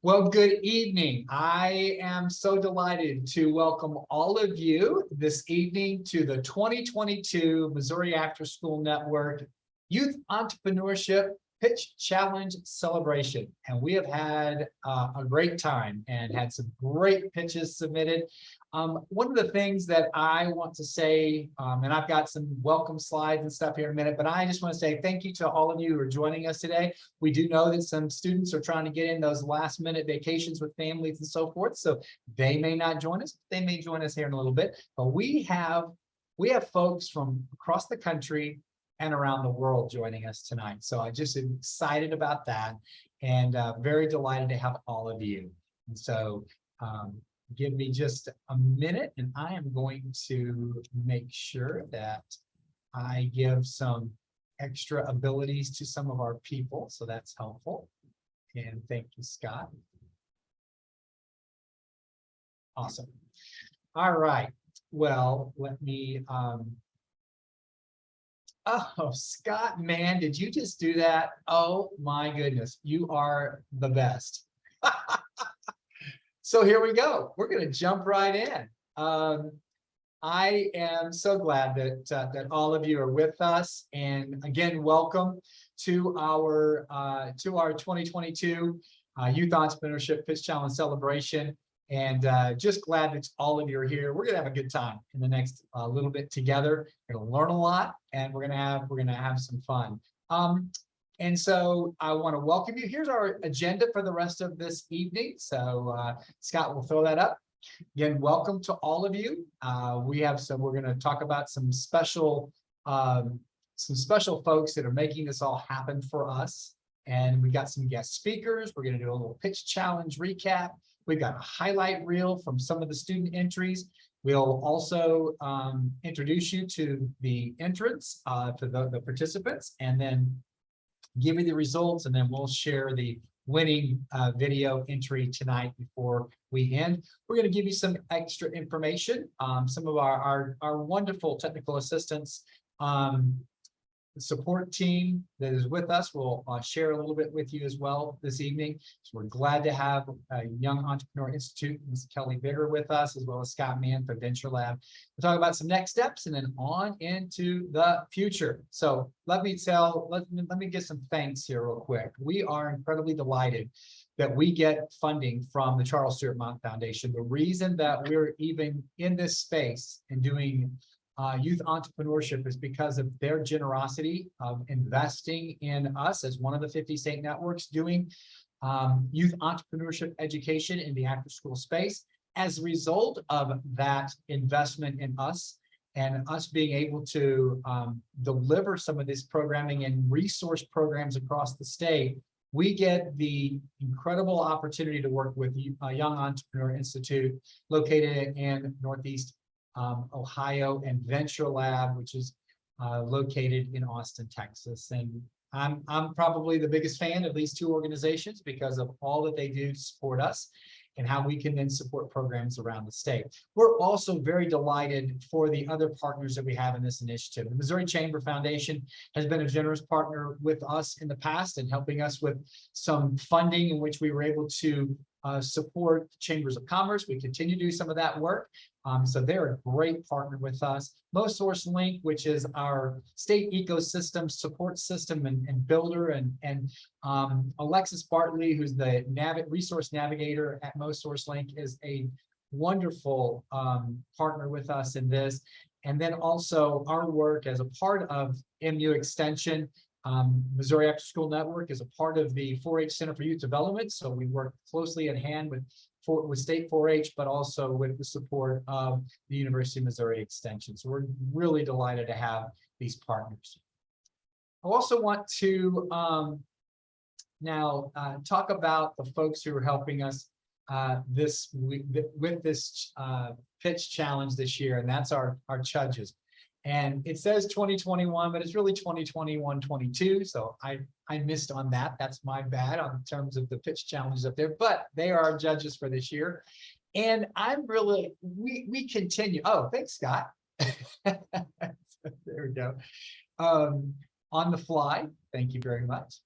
Well, good evening. I am so delighted to welcome all of you this evening to the 2022 Missouri After School Network Youth Entrepreneurship Pitch Challenge Celebration. And we have had a great time and had some great pitches submitted. One of the things that I want to say, and I've got some welcome slides and stuff here in a minute, but I just want to say thank you to all of you who are joining us today. We do know that some students are trying to get in those last minute vacations with families and so forth, so they may not join us. They may join us here in a little bit, but we have folks from across the country and around the world joining us tonight. So I just am excited about that and very delighted to have all of you. And so give me just a minute and I am going to make sure that I give some extra abilities to some of our people, so that's helpful. And thank you, Scott. Awesome. All right. Well, let me oh, Scott, man, did you just do that? Oh my goodness, you are the best. So here we go. We're going to jump right in. I am so glad that that all of you are with us, and again, welcome to our 2022 Youth Entrepreneurship Pitch Challenge Celebration. And just glad that all of you are here. We're gonna have a good time in the next little bit together. We're gonna learn a lot, and we're gonna have some fun. And so I want to welcome you. Here's our agenda for the rest of this evening. So Scott will throw that up. Again, welcome to all of you. We're going to talk about some special folks that are making this all happen for us. And we got some guest speakers. We're going to do a little pitch challenge recap. We've got a highlight reel from some of the student entries. We'll also introduce you to the entrants, to the participants, and then give you the results, and then we'll share the winning video entry tonight before we end. We're going to give you some extra information. Some of our wonderful technical assistants, support team that is with us will share a little bit with you as well this evening. So we're glad to have Young Entrepreneur Institute, Ms. Kelly Bigger with us, as well as Scott Mann for Venture Lab. We'll talk about some next steps and then on into the future. So let me get some thanks here real quick. We are incredibly delighted that we get funding from the Charles Stewart Mott Foundation. The reason that we're even in this space and doing youth entrepreneurship is because of their generosity of investing in us as one of the 50 state networks doing youth entrepreneurship education in the after school space. As a result of that investment in us and us being able to deliver some of this programming and resource programs across the state, we get the incredible opportunity to work with Young Entrepreneur Institute located in Northeast Ohio, and Venture Lab, which is located in Austin, Texas. And I'm probably the biggest fan of these two organizations because of all that they do to support us and how we can then support programs around the state. We're also very delighted for the other partners that we have in this initiative. The Missouri Chamber Foundation has been a generous partner with us in the past and helping us with some funding in which we were able to support chambers of commerce. We continue to do some of that work. So they're a great partner with us. MoSource Link, which is our state ecosystem support system and builder, and Alexis Bartley, who's the resource navigator at MoSource Link, is a wonderful partner with us in this. And then also our work as a part of MU Extension. Missouri After School Network is a part of the 4-H Center for Youth Development. So we work closely at hand with state 4-H, but also with the support of the University of Missouri Extension. So we're really delighted to have these partners. I also want to now talk about the folks who are helping us this week with this pitch challenge this year, and that's our judges. And it says 2021, but it's really 2021-22. So I missed on that. That's my bad on terms of the pitch challenges up there, but they are our judges for this year. And I'm really, we continue. Oh, thanks, Scott. There we go. On the fly. Thank you very much.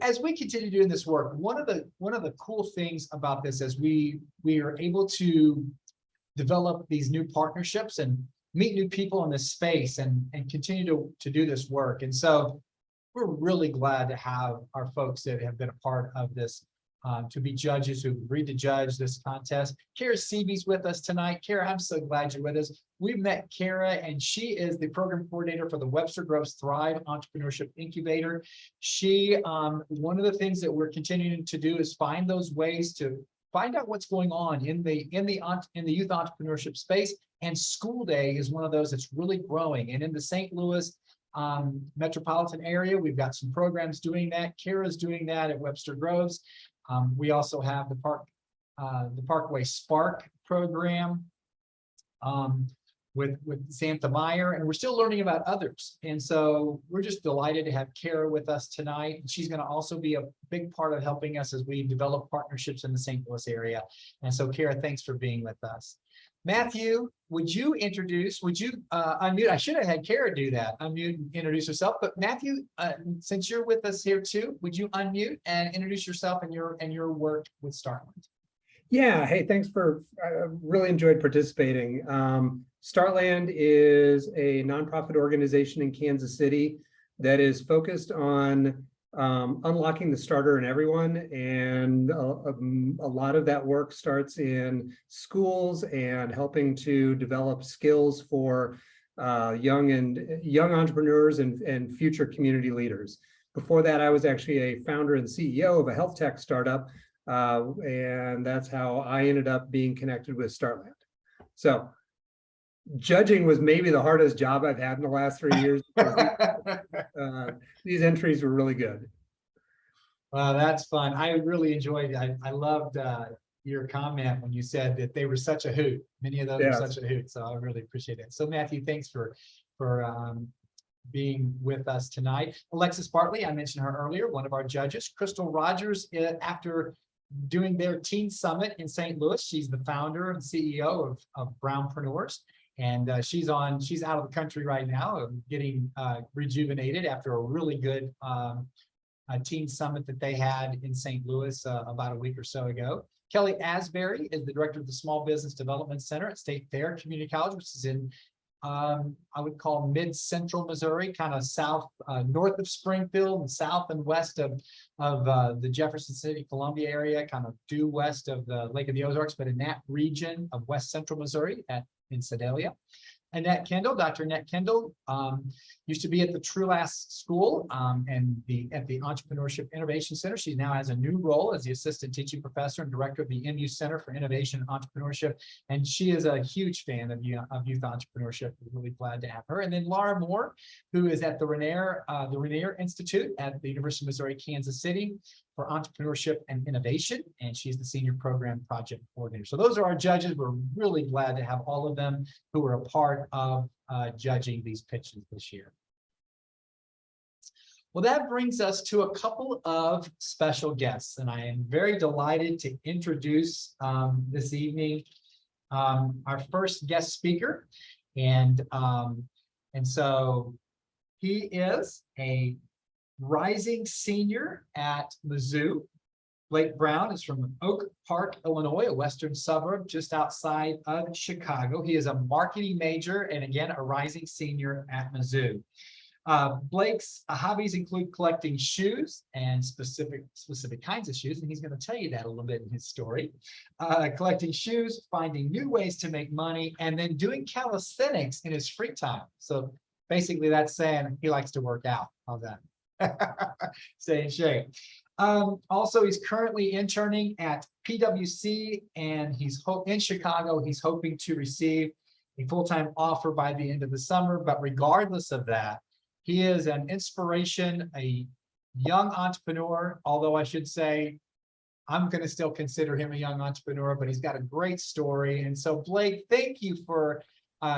as we continue doing this work, one of the cool things about this is we are able to develop these new partnerships and meet new people in this space and continue to do this work. And so we're really glad to have our folks that have been a part of this, to be judges who agreed to judge this contest. Kara Seaby's with us tonight. Kara, I'm so glad you're with us. We've met Kara, and she is the program coordinator for the Webster Groves Thrive Entrepreneurship Incubator. She, one of the things that we're continuing to do is find those ways to find out what's going on in the youth entrepreneurship space. And School Day is one of those that's really growing. And in the St. Louis metropolitan area, we've got some programs doing that. Kara's doing that at Webster Groves. We also have the Parkway Spark program with Xantha Meyer, and we're still learning about others. And so we're just delighted to have Kara with us tonight. And she's going to also be a big part of helping us as we develop partnerships in the St. Louis area. And so Kara, thanks for being with us. Matthew, would you unmute? I should have had Kara do that, unmute and introduce herself. But Matthew, since you're with us here too, would you unmute and introduce yourself and your work with Startland? Yeah, hey, thanks for, I really enjoyed participating. Startland is a nonprofit organization in Kansas City that is focused on unlocking the starter in everyone, and a lot of that work starts in schools and helping to develop skills for young entrepreneurs and future community leaders. Before that, I was actually a founder and CEO of a health tech startup, and that's how I ended up being connected with Startland. So judging was maybe the hardest job I've had in the last 3 years. These entries were really good. Well, that's fun. I really enjoyed it. I loved your comment when you said that they were such a hoot. Many of those are such a hoot. So I really appreciate it. So Matthew, thanks for being with us tonight. Alexis Bartley, I mentioned her earlier, one of our judges. Crystal Rogers, after doing their teen summit in St. Louis, she's the founder and CEO of Brownpreneurs. And she's out of the country right now, getting rejuvenated after a really good teen summit that they had in St. Louis about a week or so ago. Kelly Asbury is the director of the Small Business Development Center at State Fair Community College, which is in, I would call mid-central Missouri, kind of north of Springfield and south and west of the Jefferson City, Columbia area, kind of due west of the Lake of the Ozarks, but in that region of west central Missouri in Sedalia. Annette Kendall, Dr. Annette Kendall, used to be at the Trulaske School and at the Entrepreneurship Innovation Center. She now has a new role as the assistant teaching professor and director of the MU Center for Innovation and Entrepreneurship. And she is a huge fan of youth entrepreneurship. We're really glad to have her. And then Laura Moore, who is at the Rainier Institute at the University of Missouri, Kansas City, for Entrepreneurship and Innovation, and she's the Senior Program Project Coordinator. So those are our judges. We're really glad to have all of them who are a part of judging these pitches this year. Well, that brings us to a couple of special guests, and I am very delighted to introduce this evening our first guest speaker, and so he is a rising senior at Mizzou. Blake Brown is from Oak Park, Illinois, a western suburb just outside of Chicago. He is a marketing major and again, a rising senior at Mizzou. Blake's hobbies include collecting shoes and specific kinds of shoes, and he's going to tell you that a little bit in his story. Collecting shoes, finding new ways to make money, and then doing calisthenics in his free time. So basically that's saying he likes to work out. How's that? Stay in shape. Also, he's currently interning at PwC, and he's in Chicago. He's hoping to receive a full-time offer by the end of the summer. But regardless of that, he is an inspiration, a young entrepreneur, although I should say I'm going to still consider him a young entrepreneur, but he's got a great story. And so, Blake, thank you for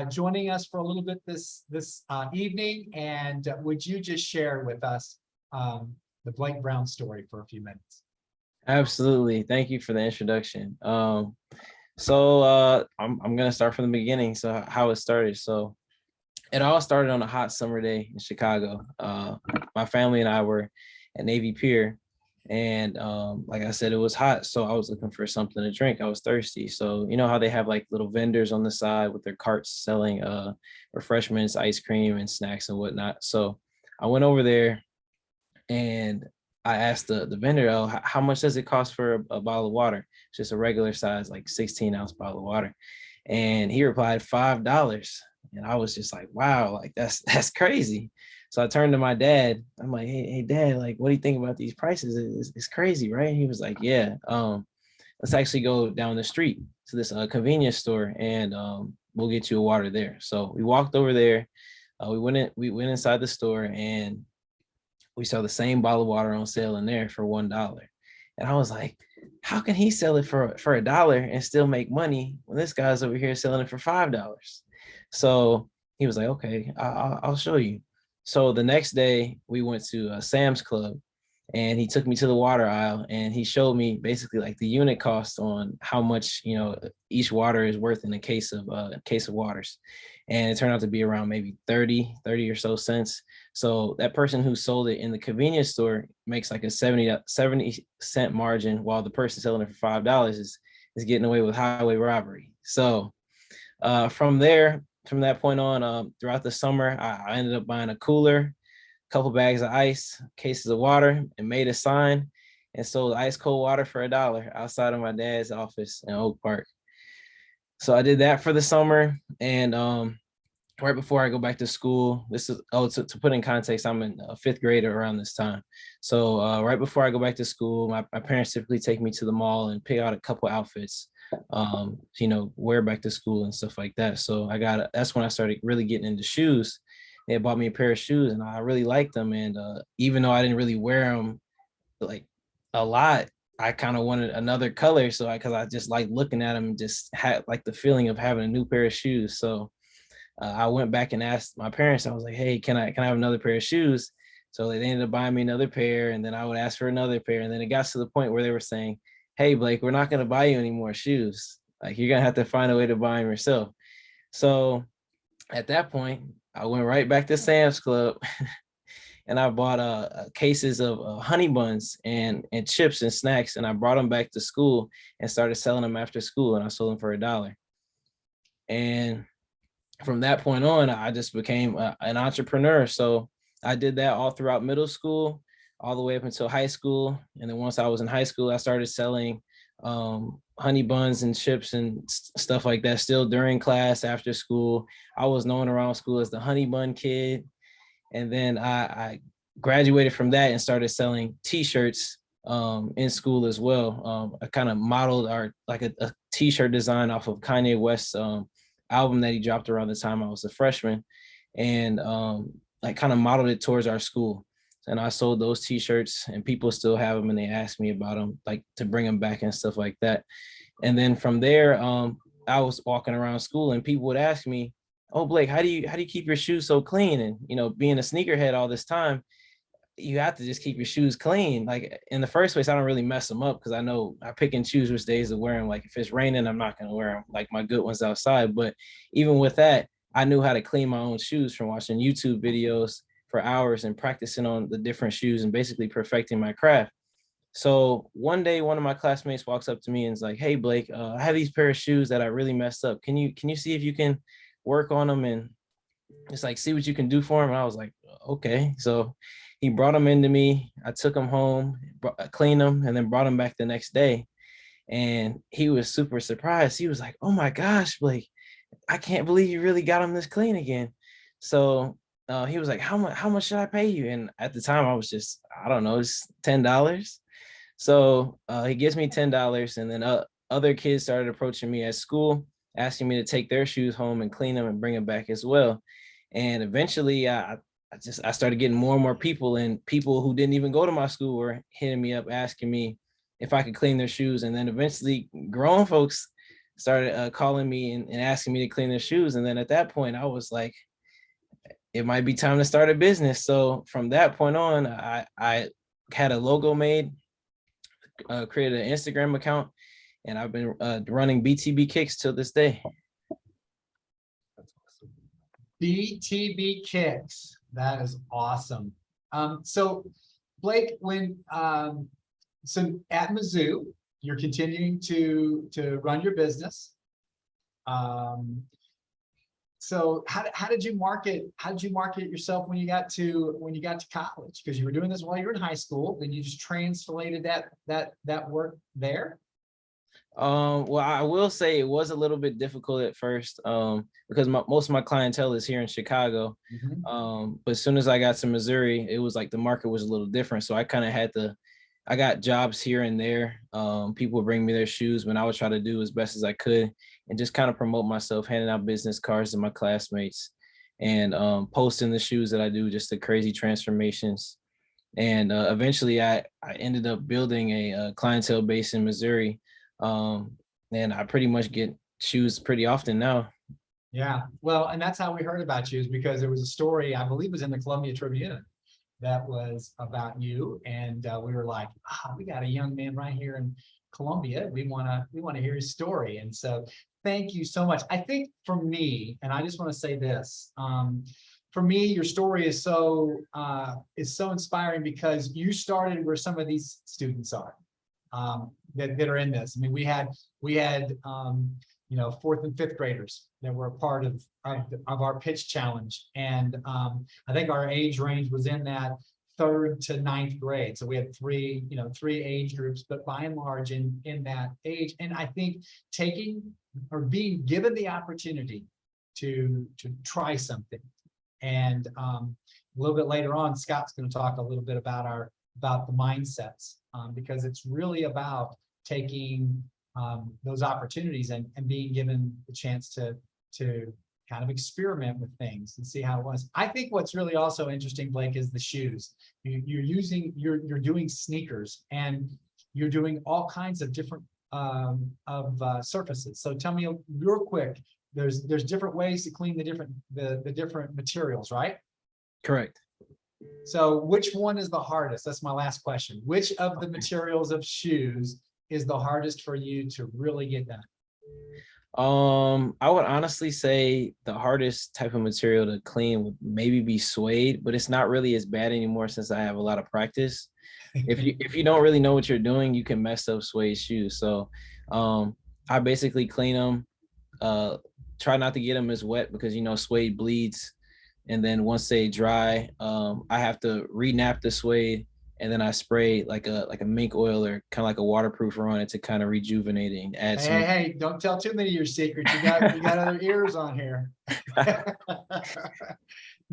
joining us for a little bit this evening. And would you just share with us the Blake Brown story for a few minutes? Absolutely. Thank you for the introduction. So I'm going to start from the beginning. So how it started. So it all started on a hot summer day in Chicago. My family and I were at Navy Pier. And like I said, it was hot. So I was looking for something to drink. I was thirsty. So you know how they have like little vendors on the side with their carts selling refreshments, ice cream, and snacks and whatnot. So I went over there and I asked the vendor, oh, how much does it cost for a bottle of water? It's just a regular size, like 16-ounce bottle of water. And he replied, $5. And I was just like, wow, like that's crazy. So I turned to my dad. I'm like, hey dad, like, what do you think about these prices? It's crazy, right? And he was like, yeah, let's actually go down the street to this convenience store and we'll get you a water there. So we walked over there. We went inside the store and we saw the same bottle of water on sale in there for $1. And I was like, how can he sell it for $1 and still make money when this guy's over here selling it for $5? So he was like, okay, I'll show you. So the next day we went to Sam's Club and he took me to the water aisle and he showed me basically like the unit cost on how much, you know, each water is worth in a case of waters. And it turned out to be around maybe 30 or so cents. So that person who sold it in the convenience store makes like a 70 cent margin, while the person selling it for $5 is getting away with highway robbery. So from that point on, throughout the summer, I ended up buying a cooler, a couple bags of ice, cases of water, and made a sign and sold ice cold water for $1 outside of my dad's office in Oak Park. So I did that for the summer, and right before I go back to school, this is to put in context, I'm in fifth grade around this time. So right before I go back to school, my parents typically take me to the mall and pick out a couple outfits, you know, wear back to school and stuff like that. So that's when I started really getting into shoes. They bought me a pair of shoes and I really liked them. And even though I didn't really wear them like a lot, I kind of wanted another color. So because I just like looking at them and just had like the feeling of having a new pair of shoes. So I went back and asked my parents. I was like, "Hey, can I have another pair of shoes?" So they ended up buying me another pair, and then I would ask for another pair, and then it got to the point where they were saying, "Hey, Blake, we're not going to buy you any more shoes. Like you're gonna have to find a way to buy them yourself." So at that point, I went right back to Sam's Club, and I bought cases of honey buns and chips and snacks, and I brought them back to school and started selling them after school, and I sold them for $1. And from that point on, I just became an entrepreneur. So I did that all throughout middle school, all the way up until high school. And then once I was in high school, I started selling honey buns and chips and stuff like that still during class, after school. I was known around school as the honey bun kid. And then I graduated from that and started selling t-shirts in school as well. I kind of modeled a t-shirt design off of Kanye West's album that he dropped around the time I was a freshman, and I kind of modeled it towards our school. And I sold those t-shirts and people still have them and they ask me about them, like to bring them back and stuff like that. And then from there, I was walking around school and people would ask me, "Oh, Blake, how do you keep your shoes so clean?" And you know, being a sneakerhead all this time, you have to just keep your shoes clean. Like in the first place, I don't really mess them up because I know I pick and choose which days to wear them. Like if it's raining, I'm not gonna wear them, like my good ones outside. But even with that, I knew how to clean my own shoes from watching YouTube videos for hours and practicing on the different shoes and basically perfecting my craft. So one day, one of my classmates walks up to me and is like, "Hey, Blake, I have these pair of shoes that I really messed up. Can you see if you can work on them and it's like see what you can do for them?" And I was like, "Okay." So he brought them into me. I took them home, cleaned them, and then brought them back the next day. And he was super surprised. He was like, "Oh my gosh, Blake, I can't believe you really got them this clean again." So he was like, how much should I pay you?" And at the time I was just, I don't know, it's $10. So he gives me $10, and then other kids started approaching me at school, asking me to take their shoes home and clean them and bring them back as well. And eventually I started getting more and more people, and people who didn't even go to my school were hitting me up, asking me if I could clean their shoes. And then eventually grown folks started calling me and asking me to clean their shoes. And then at that point, I was like, it might be time to start a business. So from that point on, I had a logo made, created an Instagram account, and I've been running BTB Kicks till this day. BTB Kicks. That is awesome. So Blake, when so at Mizzou, you're continuing to run your business. So how did you market yourself when you got to college? Because you were doing this while you were in high school, then you just translated that work there. Well, I will say it was a little bit difficult at first, because most of my clientele is here in Chicago. But as soon as I got to Missouri, it was like the market was a little different. So I kind of had to, I got jobs here and there. People would bring me their shoes, but I would try to do as best as I could and just kind of promote myself, handing out business cards to my classmates and posting the shoes that I do, just the crazy transformations. And eventually I ended up building a clientele base in Missouri. And I pretty much get shoes pretty often now. Yeah, well, and that's how we heard about you, is because there was a story, I believe it was in the Columbia Tribune, that was about you, and we were like, we got a young man right here in Columbia. We want to hear his story. And so thank you so much. I think for me, and I just want to say this, for me, your story is so inspiring, because you started where some of these students are, that are in this. I mean, we had you know, 4th and 5th graders that were a part of our pitch challenge. And I think our age range was in that 3rd to 9th grade. So we had three age groups, but by and large in that age. And I think taking or being given the opportunity to try something. And a little bit later on, Scott's going to talk a little bit about the mindsets, because it's really about taking those opportunities and being given the chance to kind of experiment with things and see how it was. I think what's really also interesting, Blake, is the shoes. You're doing sneakers, and you're doing all kinds of different surfaces. So tell me real quick, there's different ways to clean the different materials, right? Correct. So which one is the hardest? That's my last question. Which of the materials of shoes is the hardest for you to really get done? I would honestly say the hardest type of material to clean would maybe be suede, but it's not really as bad anymore since I have a lot of practice. If you don't really know what you're doing, you can mess up suede shoes. So I basically clean them, try not to get them as wet, because you know suede bleeds. And then once they dry, I have to re-nap the suede, and then I spray like a mink oil or kind of like a waterproofer on it to kind of rejuvenate it and add some. Hey, don't tell too many of your secrets. You got other ears on here.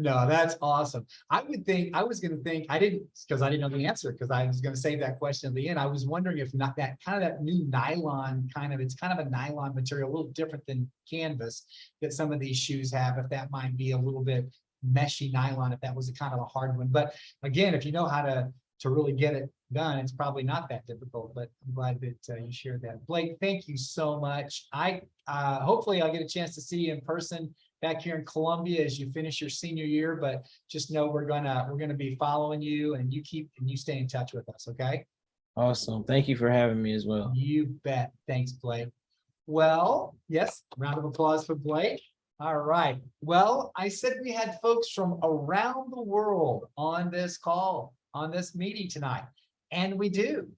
No, that's awesome. I was going to think, I didn't know the answer, because I was going to save that question at the end. I was wondering if not that new nylon it's kind of a nylon material, a little different than canvas that some of these shoes have, if that might be a little bit meshy nylon, if that was a kind of a hard one. But again, if you know how to really get it done, it's probably not that difficult. But I'm glad that you shared that. Blake, thank you so much. Hopefully I'll get a chance to see you in person back here in Columbia as you finish your senior year, but just know we're gonna be following you, and you stay in touch with us, okay? Awesome. Thank you for having me as well. You bet. Thanks, Blake. Well, yes, round of applause for Blake. All right. Well, I said we had folks from around the world on this call, on this meeting tonight, and we do.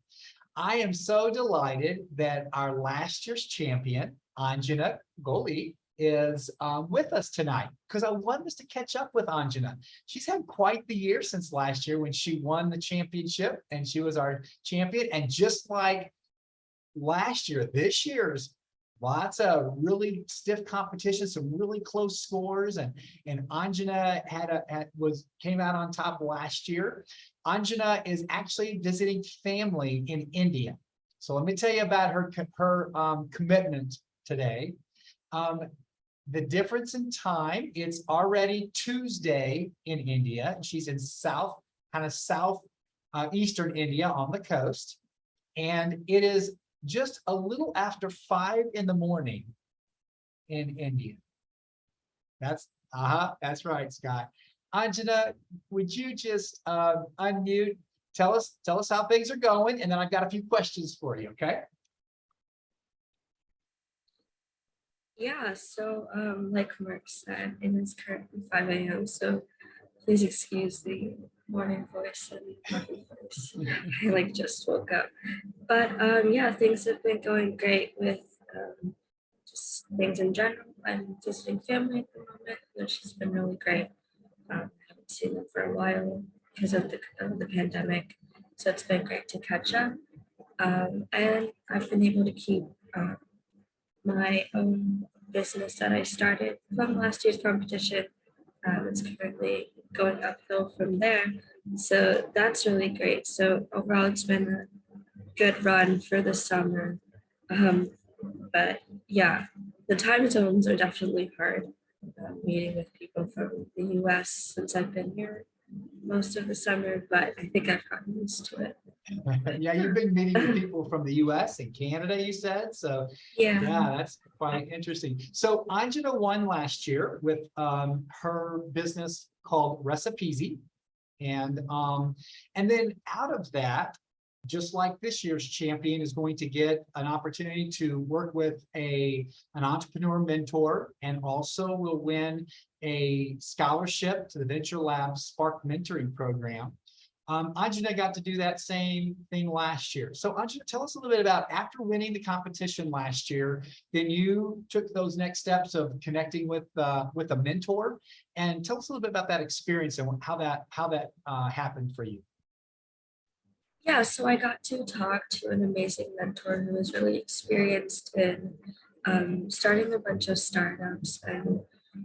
I am so delighted that our last year's champion, Anjana Goli, is with us tonight, because I wanted us to catch up with Anjana. She's had quite the year since last year when she won the championship, and she was our champion. And just like last year, this year's lots of really stiff competition, some really close scores, and Anjana came out on top last year. Anjana is actually visiting family in India. So let me tell you about her commitment today. The difference in time, it's already Tuesday in India. She's in eastern India on the coast. And it is just a little after 5 in the morning in India. That's right, Scott. Anjana, would you just unmute, tell us how things are going, and then I've got a few questions for you, okay? Yeah, so like Mark said, it is currently 5 a.m. So please excuse the morning voice and coffee voice. I like just woke up. But yeah, things have been going great with just things in general. I'm visiting family at the moment, which has been really great. I haven't seen them for a while because of the pandemic. So it's been great to catch up. And I've been able to keep my own business that I started from last year's competition. It's currently going uphill from there. So that's really great. So overall, it's been a good run for the summer. Um, but yeah, the time zones are definitely hard. Meeting with people from the US since I've been here most of the summer, but I think I've gotten used to it. Yeah, you've been meeting with people from the US and Canada, you said, so Yeah. yeah, that's quite interesting. So Anjana won last year with her business called Recipeasy. And then out of that, just like this year's champion is going to get an opportunity to work with an entrepreneur mentor, and also will win a scholarship to the Venture Lab Spark Mentoring Program. Anjana got to do that same thing last year. So Anjana, tell us a little bit about, after winning the competition last year, then you took those next steps of connecting with a mentor, and tell us a little bit about that experience and how that happened for you. Yeah, so I got to talk to an amazing mentor who was really experienced in starting a bunch of startups. And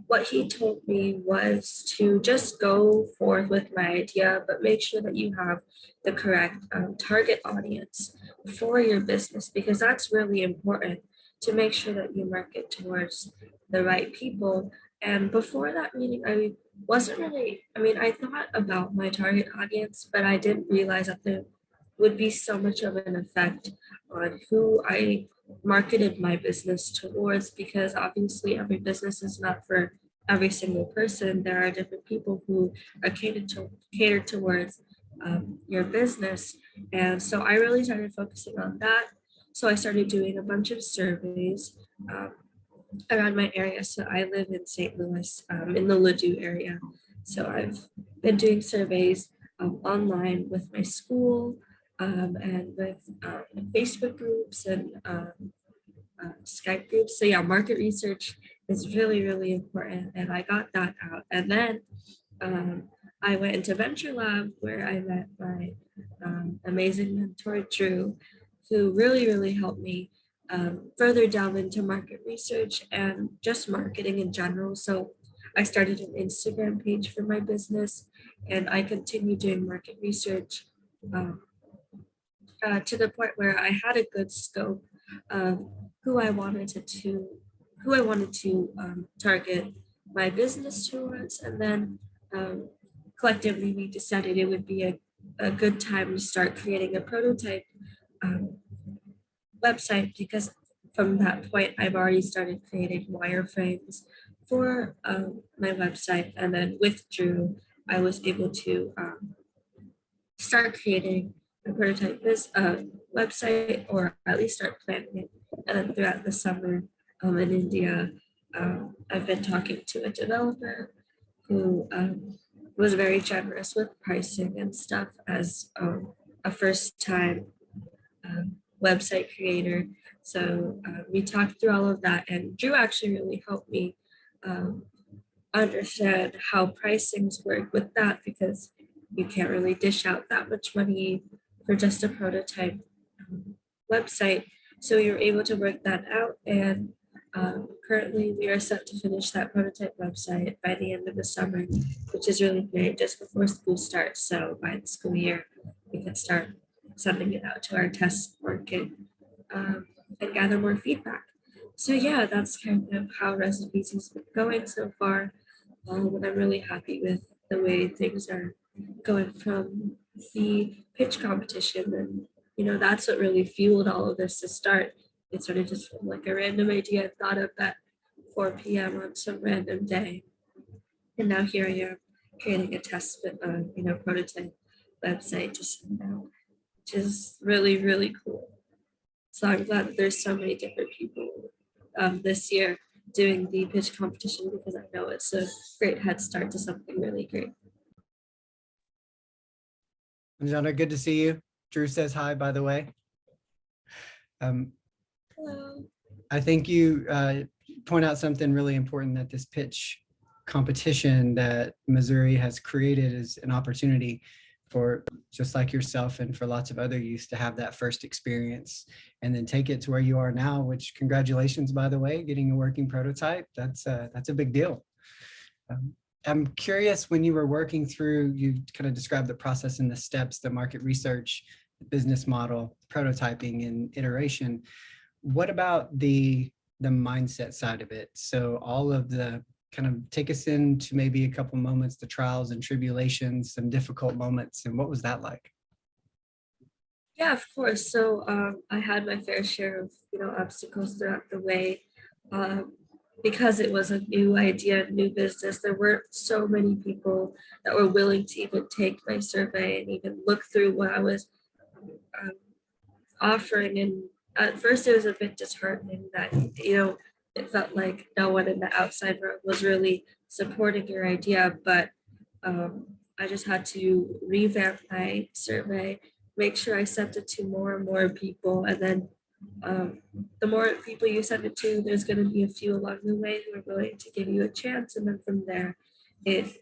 what he told me was to just go forth with my idea, but make sure that you have the correct target audience for your business, because that's really important, to make sure that you market towards the right people. And before that meeting, I wasn't really, I mean, I thought about my target audience, but I didn't realize that the would be so much of an effect on who I marketed my business towards, because obviously every business is not for every single person. There are different people who are catered towards your business. And so I really started focusing on that. So I started doing a bunch of surveys around my area. So I live in St. Louis, in the Ladue area. So I've been doing surveys online with my school, and with Facebook groups and Skype groups. So yeah, market research is really, really important. And I got that out. And then I went into Venture Lab, where I met my amazing mentor, Drew, who really, really helped me further delve into market research and just marketing in general. So I started an Instagram page for my business, and I continued doing market research to the point where I had a good scope of who I wanted to target my business towards. And then collectively we decided it would be a good time to start creating a prototype website, because from that point I've already started creating wireframes for my website. And then with Drew, I was able to start creating a prototype website, or at least start planning it. And then throughout the summer in India, I've been talking to a developer who was very generous with pricing and stuff as a first time website creator. So we talked through all of that, and Drew actually really helped me understand how pricings work with that, because you can't really dish out that much money for just a prototype website. So we were able to work that out, and currently we are set to finish that prototype website by the end of the summer, which is really great, just before school starts. So by the school year, we can start sending it out to our test market and gather more feedback. So yeah, that's kind of how Recipes has been going so far. And I'm really happy with the way things are going from the pitch competition. And that's what really fueled all of this to start. It sort of just from like a random idea I thought of at 4 p.m. on some random day, and now here I am creating a test prototype website to send out, which is really, really cool. So I'm glad that there's so many different people this year doing the pitch competition, because I know it's a great head start to something really great. Anjana, good to see you. Drew says hi, by the way. Hello. I think you point out something really important, that this pitch competition that Missouri has created is an opportunity for just like yourself and for lots of other youth to have that first experience and then take it to where you are now, which congratulations, by the way, getting a working prototype. That's a big deal. I'm curious, when you were working through, you kind of described the process and the steps, the market research, the business model, prototyping and iteration. What about the mindset side of it? So all of the kind of take us into maybe a couple moments, the trials and tribulations, some difficult moments, and what was that like? Yeah, of course. So I had my fair share of, obstacles throughout the way. Because it was a new idea, new business, there weren't so many people that were willing to even take my survey and even look through what I was um, offering. And at first it was a bit disheartening that, it felt like no one in the outside world was really supporting your idea, but I just had to revamp my survey, make sure I sent it to more and more people, and then the more people you send it to, there's going to be a few along the way who are willing to give you a chance, and then from there, it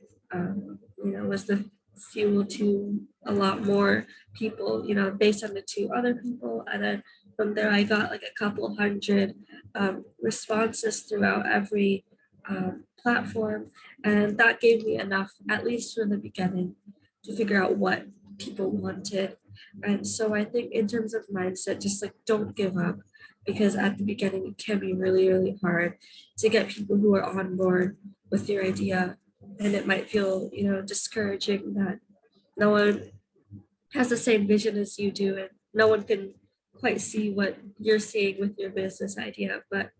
was the fuel to a lot more people. They sent it to other people, and then from there, I got like a couple hundred responses throughout every platform, and that gave me enough, at least from the beginning, to figure out what people wanted. And so I think in terms of mindset, just like don't give up, because at the beginning it can be really, really hard to get people who are on board with your idea. And it might feel, discouraging that no one has the same vision as you do, and no one can quite see what you're seeing with your business idea. But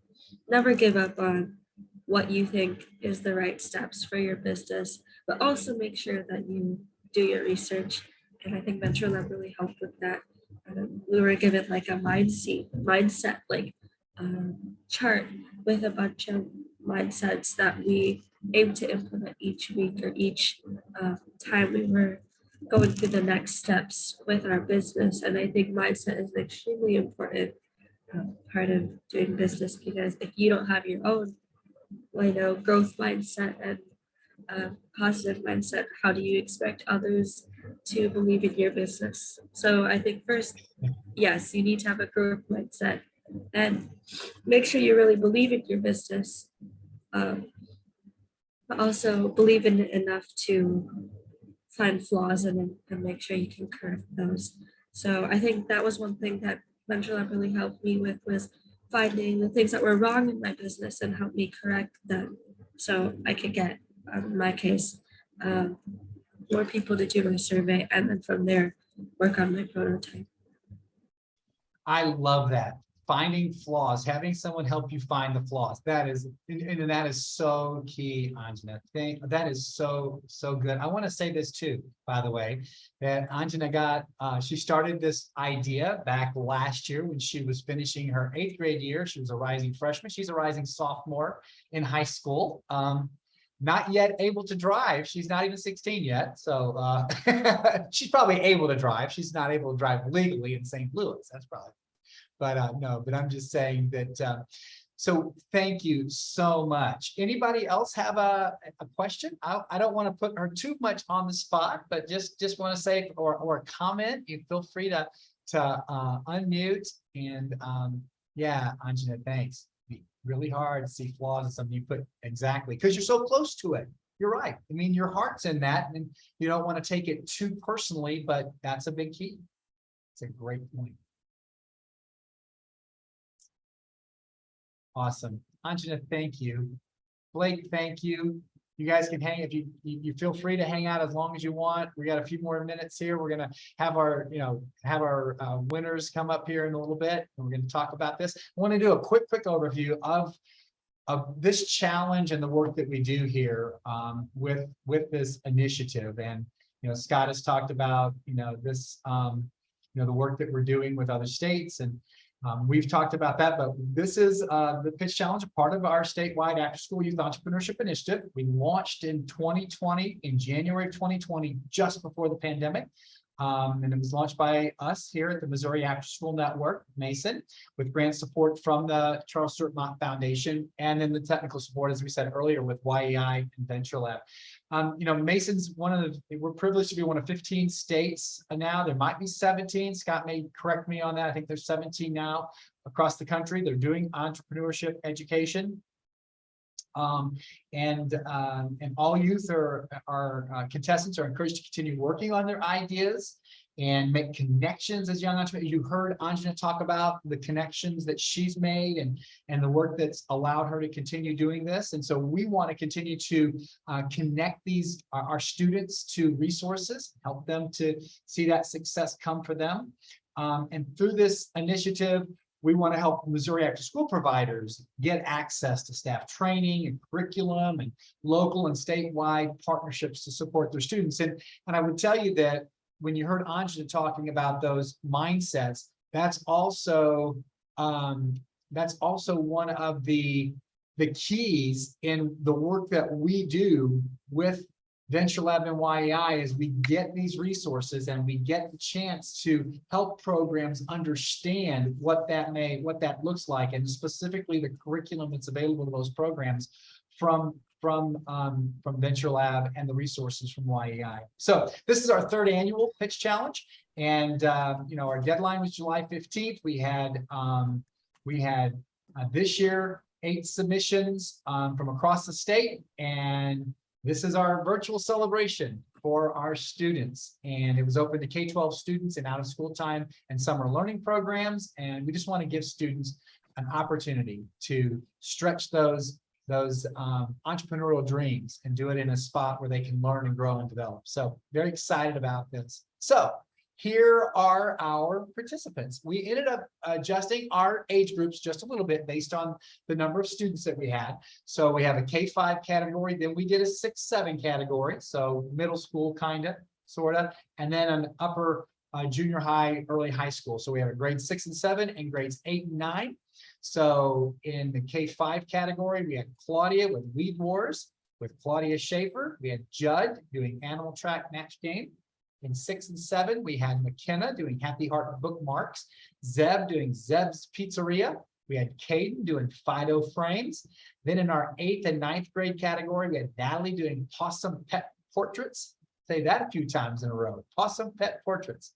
never give up on what you think is the right steps for your business, but also make sure that you do your research. And I think Venture Lab really helped with that. We were given like a mindset like chart with a bunch of mindsets that we aim to implement each week or each time we were going through the next steps with our business. And I think mindset is an extremely important part of doing business, because if you don't have your own, growth mindset and positive mindset, how do you expect others to believe in your business? So I think first, yes, you need to have a growth mindset and make sure you really believe in your business, but also believe in it enough to find flaws in it and make sure you can correct those. So I think that was one thing that Venture Lab really helped me with, was finding the things that were wrong in my business and help me correct them, so I could get, in my case, more people to do my survey, and then from there, work on my prototype. I love that. Finding flaws, having someone help you find the flaws. That is, and that is so key, Anjana. That is so good. I want to say this too, by the way, that Anjana she started this idea back last year when she was finishing her 8th grade year. She was a rising freshman. She's a rising sophomore in high school. Not yet able to drive. She's not even 16 yet. So she's probably able to drive. She's not able to drive legally in St. Louis. That's probably. But no, but I'm just saying that, so thank you so much. Anybody else have a question? I don't want to put her too much on the spot, but just want to say, or a comment, you feel free to unmute. And yeah, Anjana, thanks. It'd be really hard to see flaws in something you put, exactly, because you're so close to it. You're right. I mean, your heart's in that, and you don't want to take it too personally, but that's a big key. It's a great point. Awesome. Anjana, thank you. Blake, thank you. You guys can hang, if you feel free to hang out as long as you want. We got a few more minutes here. We're gonna have our, winners come up here in a little bit, and we're gonna talk about this. I want to do a quick overview of this challenge and the work that we do here with this initiative. And Scott has talked about this the work that we're doing with other states, and we've talked about that, but this is the Pitch Challenge, a part of our statewide after-school youth entrepreneurship initiative. We launched in 2020, in January of 2020, just before the pandemic. And it was launched by us here at the Missouri After School Network, Mason, with grant support from the Charles Stewart Mott Foundation, and then the technical support, as we said earlier, with YEI and Venture Lab. Mason's we're privileged to be one of 15 states now. There might be 17. Scott may correct me on that. I think there's 17 now across the country. They're doing entrepreneurship education. And all youth contestants are encouraged to continue working on their ideas and make connections as young entrepreneurs. You heard Anjana talk about the connections that she's made and the work that's allowed her to continue doing this. And so we want to continue to connect our students to resources, help them to see that success come for them. And through this initiative, we want to help Missouri After School providers get access to staff training and curriculum and local and statewide partnerships to support their students. And I would tell you that when you heard Anjana talking about those mindsets, that's also one of the keys in the work that we do with Venture Lab and YEI, is we get these resources and we get the chance to help programs understand what that looks like, and specifically the curriculum that's available to those programs from Venture Lab and the resources from YEI. So this is our third annual pitch challenge, and our deadline was July 15th. We had this year 8 submissions from across the state, and this is our virtual celebration for our students, and it was open to K-12 students in out-of-school time and summer learning programs. And we just want to give students an opportunity to stretch those entrepreneurial dreams and do it in a spot where they can learn and grow and develop. So very excited about this. So here are our participants. We ended up adjusting our age groups just a little bit based on the number of students that we had. So we have a K-5 category, then we did a 6-7 category, so middle school kind of, sort of, and then an upper junior high, early high school. So we have a grades 6 and 7 and grades 8 and 9. So in the K-5 category, we had Claudia with Weed Wars, with Claudia Schaefer. We had Judd doing Animal Track Match Game. In 6 and 7, we had McKenna doing Happy Heart Bookmarks, Zeb doing Zeb's Pizzeria. We had Caden doing Fido Frames. Then in our 8th and 9th grade category, we had Natalie doing Possum Pet Portraits. Say that a few times in a row. Possum Pet Portraits.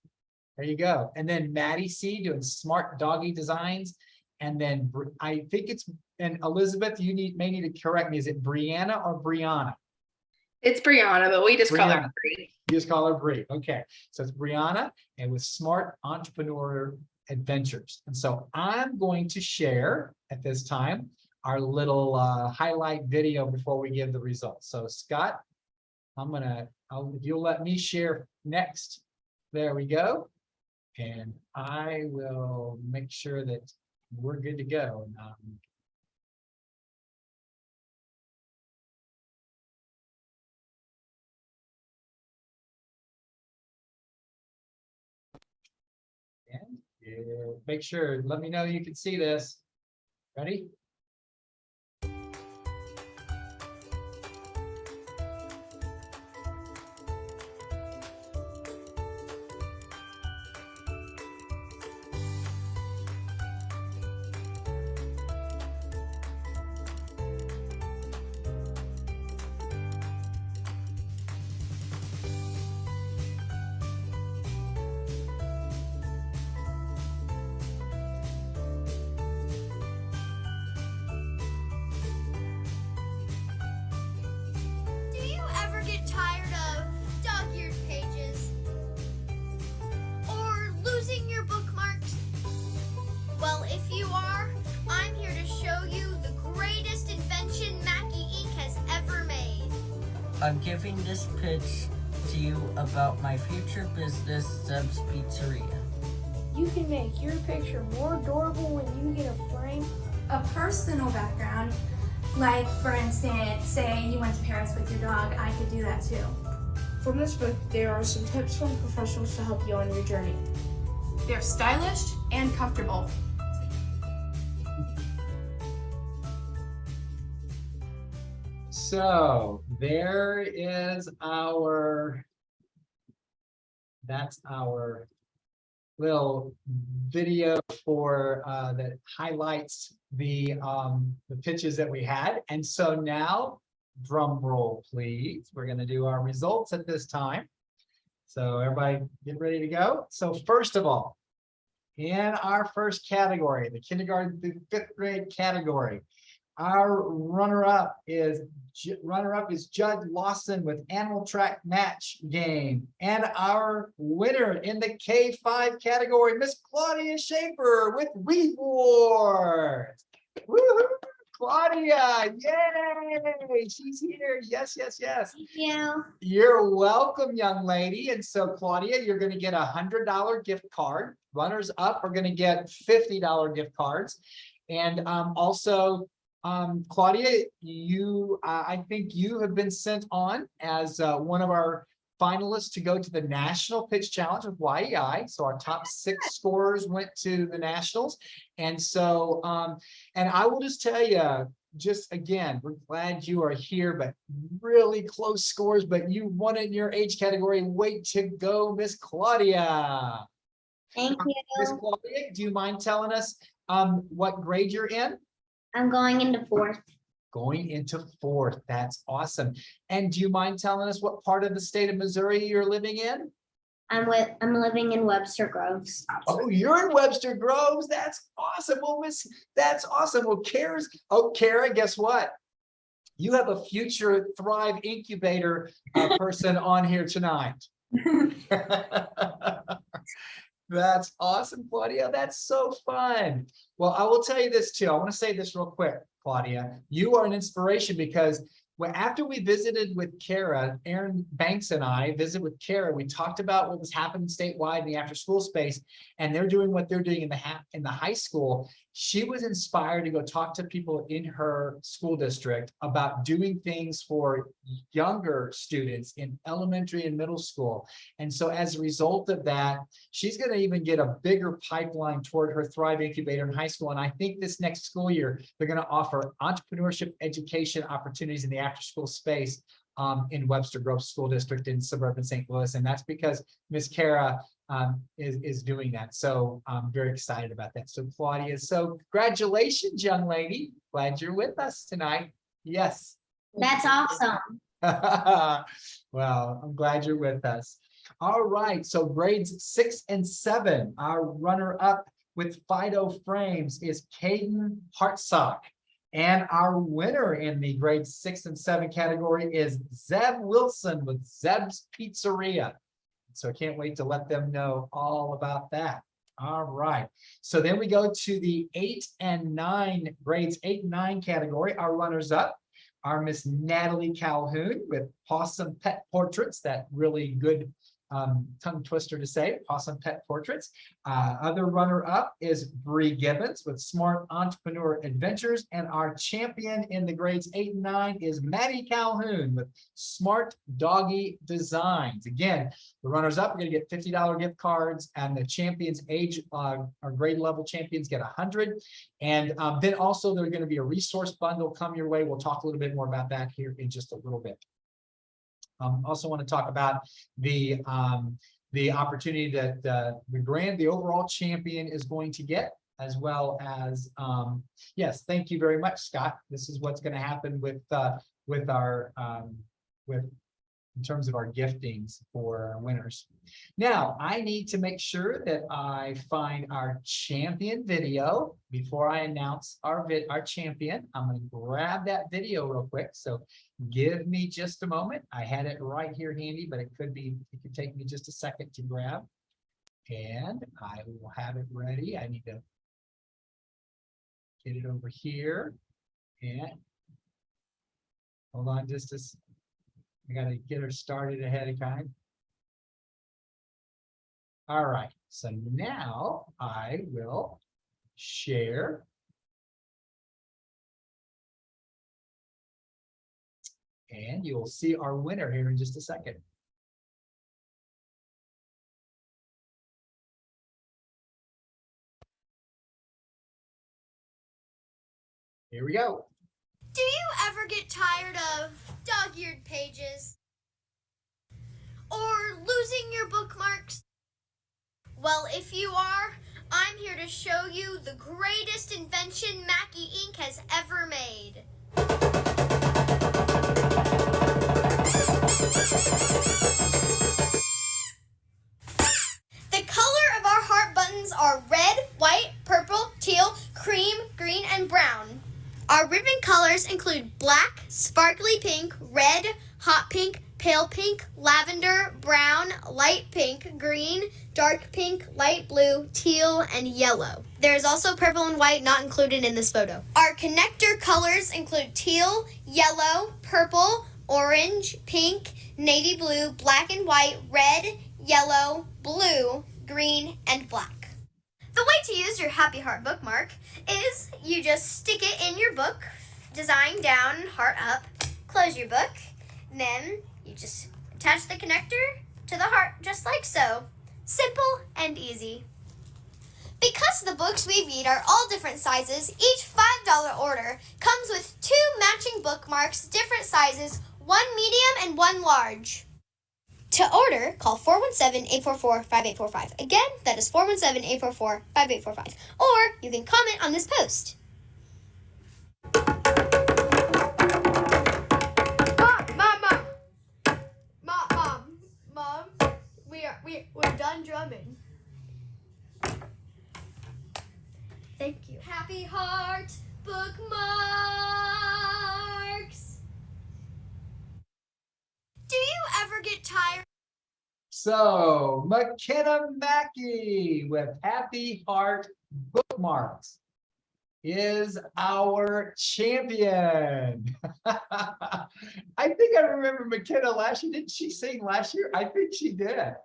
There you go. And then Maddie C doing Smart Doggy Designs. And then I think it's, and Elizabeth, you may need to correct me. Is it Brianna or Brianna? It's Brianna, but we just call her Bri. You just call her Bri. Okay, so it's Brianna, and with Smart Entrepreneur Adventures. And so I'm going to share at this time our little highlight video before we give the results. So Scott, if you'll let me share next. There we go. And I will make sure that we're good to go. Make sure, let me know you can see this. Ready? I'm giving this pitch to you about my future business, Zeb's Pizzeria. You can make your picture more adorable when you get a frame. A personal background, like for instance, say you went to Paris with your dog, I could do that too. From this book, there are some tips from professionals to help you on your journey. They're stylish and comfortable. So there is our that's our little video for that highlights the pitches that we had. And so now, drum roll, please. We're going to do our results at this time. So everybody get ready to go. So first of all, in our first category, the kindergarten through fifth grade category, our runner-up is Judd Lawson with Animal Track Match Game. And our winner in the K5 category, Miss Claudia Schaefer with Weed Wars. Woohoo! Claudia, yay! She's here. Yes, yes, yes. Thank you. You're welcome, young lady. And so, Claudia, you're going to get a $100 gift card. Runners up are going to get $50 gift cards. And also, Claudia, I think you have been sent on as one of our finalists to go to the National Pitch Challenge with YEI. So our top 6 scorers went to the Nationals. And so, and I will just tell you, just again, we're glad you are here, but really close scores, but you won in your age category. Way to go, Miss Claudia. Thank you. Miss Claudia, do you mind telling us what grade you're in? I'm going into 4th. Going into 4th. That's awesome. And do you mind telling us what part of the state of Missouri you're living in? I'm living in Webster Groves. Oh, you're in Webster Groves. That's awesome. Well, that's awesome. Well, Kara, guess what? You have a future Thrive Incubator person on here tonight. That's awesome, Claudia. That's so fun. Well, I will tell you this too. I want to say this real quick, Claudia. You are an inspiration because after we visited with Kara, Aaron Banks and I visited with Kara, we talked about what was happening statewide in the after school space, and they're doing what they're doing in the high school. She was inspired to go talk to people in her school district about doing things for younger students in elementary and middle school. And so as a result of that, she's going to even get a bigger pipeline toward her Thrive Incubator in high school. And I think this next school year, they're going to offer entrepreneurship education opportunities in the after school space in Webster Groves School District in suburban St. Louis. And that's because Miss Kara is doing that. So I'm very excited about that. So Claudia, so congratulations, young lady. Glad you're with us tonight. Yes. That's awesome. Well, I'm glad you're with us. All right. So grades 6 and 7, our runner up with Fido Frames is Caden Hartsock. And our winner in the grade 6 and 7 category is Zeb Wilson with Zeb's Pizzeria. So I can't wait to let them know all about that. All right. So then we go to the 8 and 9 grades 8 and 9 category. Our runners up are Miss Natalie Calhoun with Possum Pet Portraits. That really good tongue twister to say, Possum Pet Portraits. Other runner up is Bree Gibbons with Smart Entrepreneur Adventures. And our champion in the grades 8 and 9 is Maddie Calhoun with Smart Doggy Designs. Again, the runners up are going to get $50 gift cards, and the champions our grade level champions get 100. And then also there's going to be a resource bundle come your way. We'll talk a little bit more about that here in just a little bit. Also want to talk about the opportunity that the overall champion is going to get, as well as yes, thank you very much, Scott. This is what's going to happen with our in terms of our giftings for our winners. Now, I need to make sure that I find our champion video before I announce our champion. I'm going to grab that video real quick. So give me just a moment. I had it right here handy, but it could take me just a second to grab. And I will have it ready. I need to get it over here. And hold on just a second. I got to get her started ahead of time. All right, so now I will share. And you'll see our winner here in just a second. Here we go. Do you ever get tired of dog-eared pages? or losing your bookmarks? Well, if you are, I'm here to show you the greatest invention Mackie Inc. has ever made. The color of our heart buttons are red, white, purple, teal, cream, green, and brown. Our ribbon colors include black, sparkly pink, red, hot pink, pale pink, lavender, brown, light pink, green, dark pink, light blue, teal, and yellow. There is also purple and white not included in this photo. Our connector colors include teal, yellow, purple, orange, pink, navy blue, black and white, red, yellow, blue, green, and black. The way to use your Happy Heart bookmark is you just stick it in your book, design down, heart up, close your book, then you just attach the connector to the heart just like so. Simple and easy. Because the books we read are all different sizes, each $5 order comes with 2 matching bookmarks, different sizes, one medium and one large. To order, call 417-844-5845. Again, that is 417-844-5845. Or you can comment on this post. Mom, we're done drumming. Thank you. Happy Heart bookmarks. Do you ever get tired? So McKenna Mackey with Happy Heart Bookmarks is our champion. I think I remember McKenna last year. Didn't she sing last year? I think she did.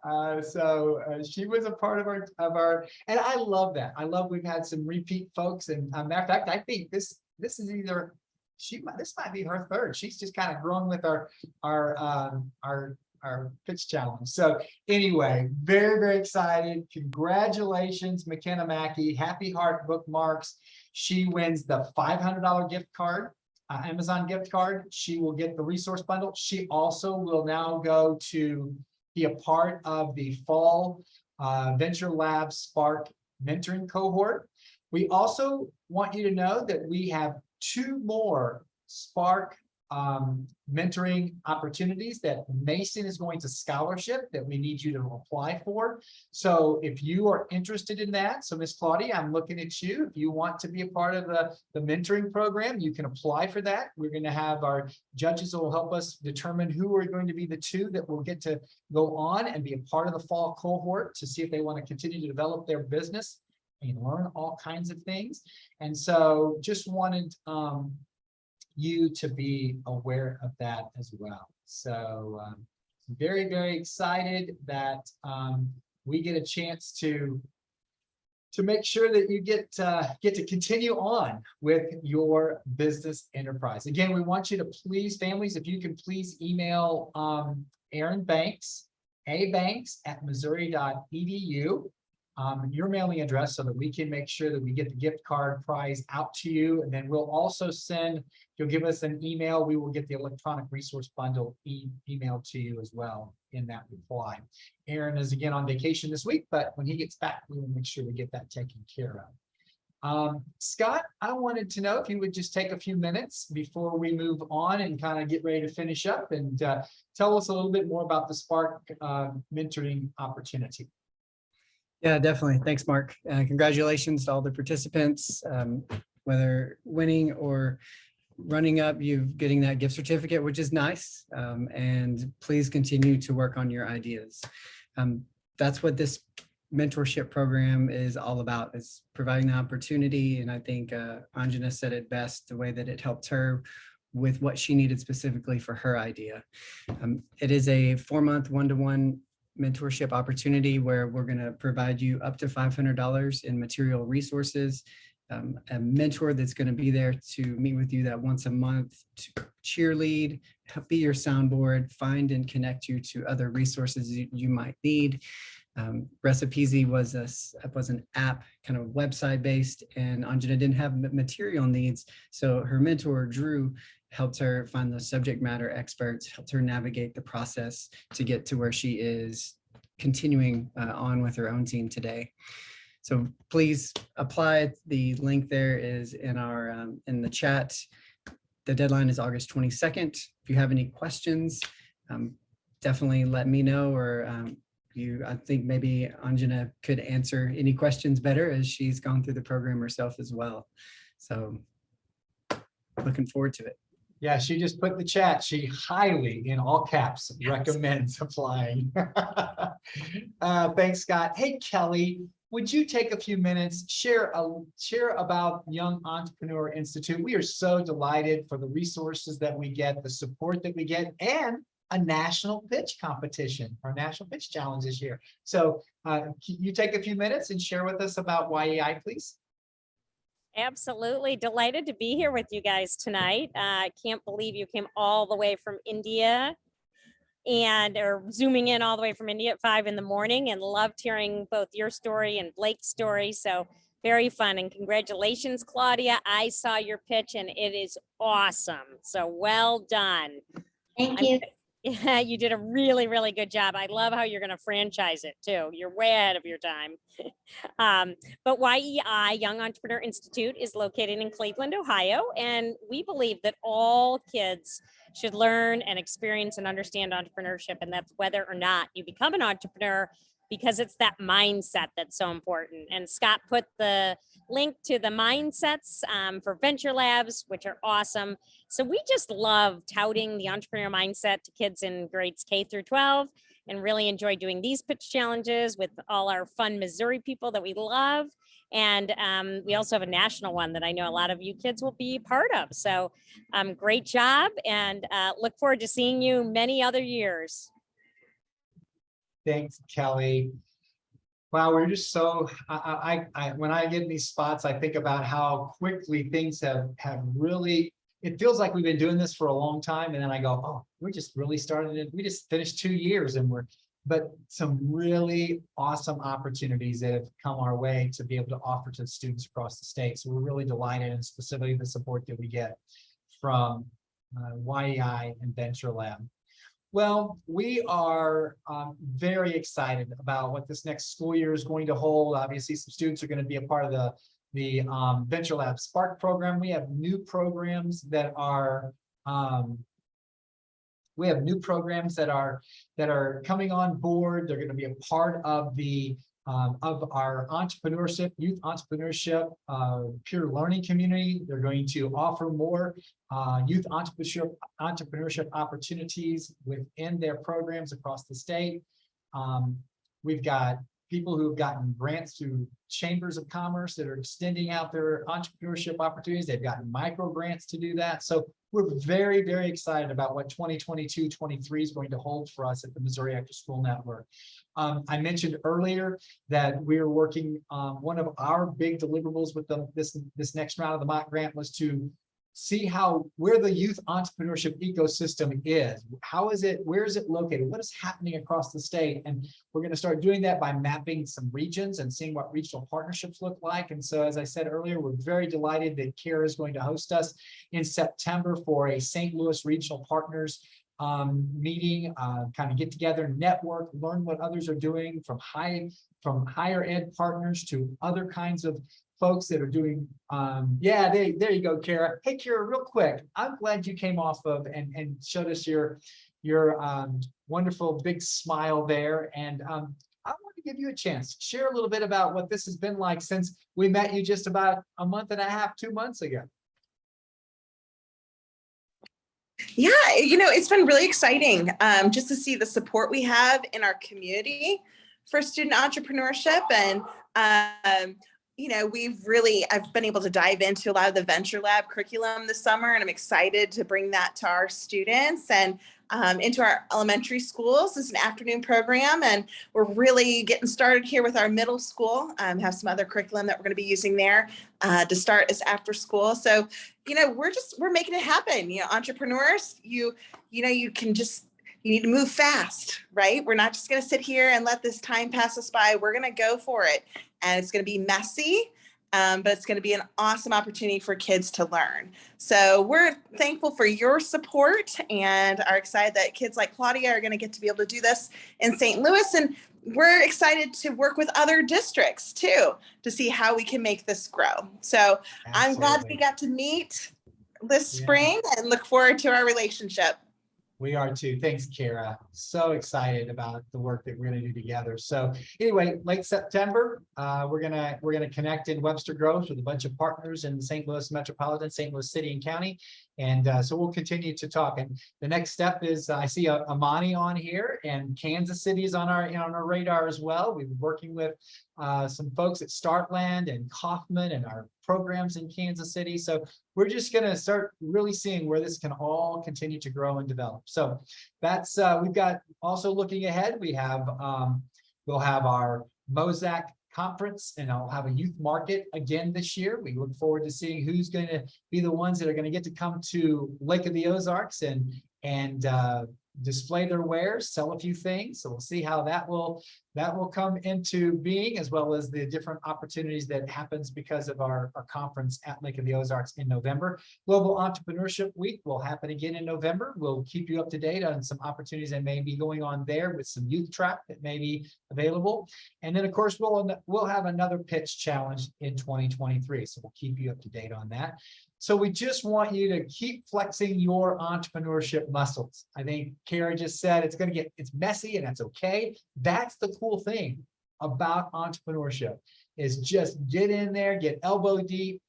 She was a part of our, and I love that. I love we've had some repeat folks, and matter of fact, I think this is either this might be her third. She's just kind of growing with our pitch challenge. So anyway, very, very excited. Congratulations, McKenna Mackey, Happy Heart Bookmarks. She wins the $500 gift card, Amazon gift card. She will get the resource bundle. She also will now go to be a part of the fall Venture Lab Spark mentoring cohort. We also want you to know that we have 2 more Spark mentoring opportunities that Mason is going to scholarship that we need you to apply for. So if you are interested in that, so Miss Claudia, I'm looking at you. If you want to be a part of the mentoring program, you can apply for that. We're going to have our judges who will help us determine who are going to be the 2 that will get to go on and be a part of the fall cohort to see if they want to continue to develop their business and learn all kinds of things. And so just wanted you to be aware of that as well. So very, very excited that we get a chance to make sure that you get to continue on with your business enterprise. Again, we want you to please, families, if you can please email Aaron Banks, abanks@missouri.edu. Your mailing address so that we can make sure that we get the gift card prize out to you. And then we'll also send, you'll give us an email, we will get the electronic resource bundle emailed to you as well in that reply. Aaron is again on vacation this week, but when he gets back, we will make sure we get that taken care of. Scott, I wanted to know if you would just take a few minutes before we move on and kind of get ready to finish up and tell us a little bit more about the Spark mentoring opportunity. Yeah, definitely. Thanks, Mark. Congratulations to all the participants, whether winning or running up, you getting that gift certificate, which is nice. And please continue to work on your ideas. That's what this mentorship program is all about, is providing the opportunity. And I think Anjana said it best, the way that it helped her with what she needed specifically for her idea. It is a 4-month one-to-one mentorship opportunity where we're going to provide you up to $500 in material resources, a mentor that's going to be there to meet with you that once a month, to cheerlead, be your soundboard, find and connect you to other resources you might need. Recipeasy was was an app, kind of website based, and Anjana didn't have material needs. So her mentor, Drew, helped her find those subject matter experts, helped her navigate the process to get to where she is continuing on with her own team today. So please apply. The link there is in our in the chat. The deadline is August 22nd. If you have any questions, definitely let me know, or I think maybe Anjana could answer any questions better, as she's gone through the program herself as well. So looking forward to it. Yeah, she just put in the chat, she highly, in all caps, recommends applying. Thanks, Scott. Hey, Kelly, would you take a few minutes, share about Young Entrepreneur Institute? We are so delighted for the resources that we get, the support that we get, and a national pitch competition, our national pitch challenge this year. So you take a few minutes and share with us about YEI, please. Absolutely delighted to be here with you guys tonight. I can't believe you came all the way from India or zooming in all the way from India at 5 in the morning, and loved hearing both your story and Blake's story. So very fun, and congratulations, Claudia. I saw your pitch and it is awesome. So well done. Thank you. Yeah, you did a really, really good job. I love how you're going to franchise it too. You're way ahead of your time. But YEI, Young Entrepreneur Institute, is located in Cleveland, Ohio. And we believe that all kids should learn and experience and understand entrepreneurship. And that's whether or not you become an entrepreneur, because it's that mindset that's so important. And Scott put the link to the mindsets for Venture Labs, which are awesome. So we just love touting the entrepreneur mindset to kids in grades K through 12, and really enjoy doing these pitch challenges with all our fun Missouri people that we love. And we also have a national one that I know a lot of you kids will be part of. So great job, and look forward to seeing you many other years. Thanks, Kelly. Wow, we're just so, when I get in these spots, I think about how quickly things have really, it feels like we've been doing this for a long time. And then I go, oh, we're just really starting it. We just finished 2 years, but some really awesome opportunities that have come our way to be able to offer to students across the state. So we're really delighted, and specifically the support that we get from YEI and Venture Lab. Well, we are very excited about what this next school year is going to hold. Obviously, some students are going to be a part of the Venture Lab Spark program. We have new programs that are coming on board. They're going to be a part of our entrepreneurship, youth entrepreneurship, peer learning community. They're going to offer more youth entrepreneurship opportunities within their programs across the state. We've got people who have gotten grants through chambers of commerce that are extending out their entrepreneurship opportunities. They've gotten micro grants to do that. So we're very, very excited about what 2022-23 is going to hold for us at the Missouri After School Network. I mentioned earlier that we're working, one of our big deliverables with this next round of the mock grant was to see where the youth entrepreneurship ecosystem is. Where is it located? What is happening across the state? And we're going to start doing that by mapping some regions and seeing what regional partnerships look like. And so, as I said earlier, we're very delighted that CARE is going to host us in September for a St. Louis Regional Partners meeting, kind of get together, network, learn what others are doing, from higher ed partners to other kinds of folks that are doing, there you go, Kara. Hey, Kara, real quick, I'm glad you came off of and showed us your wonderful big smile there. And I want to give you a chance, share a little bit about what this has been like since we met you just about a month and a half, 2 months ago. Yeah, it's been really exciting just to see the support we have in our community for student entrepreneurship. And I've been able to dive into a lot of the Venture Lab curriculum this summer, and I'm excited to bring that to our students and into our elementary schools. It's an afternoon program, and we're really getting started here with our middle school. Have some other curriculum that we're going to be using there to start as after school. So, we're making it happen. Entrepreneurs, you can just you need to move fast, right? We're not just going to sit here and let this time pass us by. We're going to go for it. And it's going to be messy, but it's going to be an awesome opportunity for kids to learn. So we're thankful for your support and are excited that kids like Claudia are going to get to be able to do this in St. Louis. And we're excited to work with other districts too, to see how we can make this grow. So I'm glad we got to meet this spring and look forward to our relationship. We are too. Thanks, Kara. So excited about the work that we're going to do together. So anyway, late September, we're gonna connect in Webster Groves with a bunch of partners in the St. Louis Metropolitan, St. Louis City and County. And so we'll continue to talk. And the next step is I see Amani on here, and Kansas City is on our radar as well. We've been working with some folks at Startland and Kaufman and our programs in Kansas City. So we're just going to start really seeing where this can all continue to grow and develop. So that's we've got also looking ahead. We have we'll have our Mozak conference, and I'll have a youth market again this year. We look forward to seeing who's going to be the ones that are going to get to come to Lake of the Ozarks and display their wares, sell a few things. So we'll see how that will come into being, as well as the different opportunities that happens because of our conference at Lake of the Ozarks in November. Global Entrepreneurship Week will happen again in November. We'll keep you up to date on some opportunities that may be going on there with some youth track that may be available. And then of course, we'll have another pitch challenge in 2023. So we'll keep you up to date on that. So we just want you to keep flexing your entrepreneurship muscles. I think Kara just said it's messy, and that's okay. That's the cool thing about entrepreneurship, is just get in there, get elbow deep,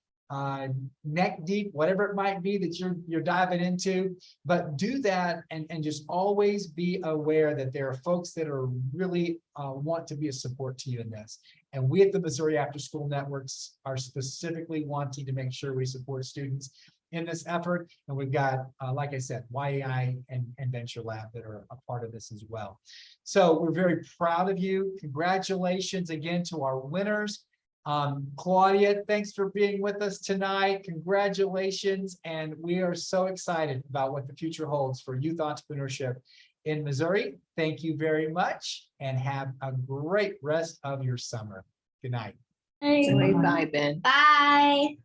neck deep, whatever it might be that you're diving into, but do that and just always be aware that there are folks that are really want to be a support to you in this. And we at the Missouri After School Networks are specifically wanting to make sure we support students in this effort. And we've got, like I said, YEI and Venture Lab that are a part of this as well. So we're very proud of you. Congratulations again to our winners. Claudia, thanks for being with us tonight. Congratulations. And we are so excited about what the future holds for youth entrepreneurship in Missouri. Thank you very much, and have a great rest of your summer. Good night. Bye. Bye.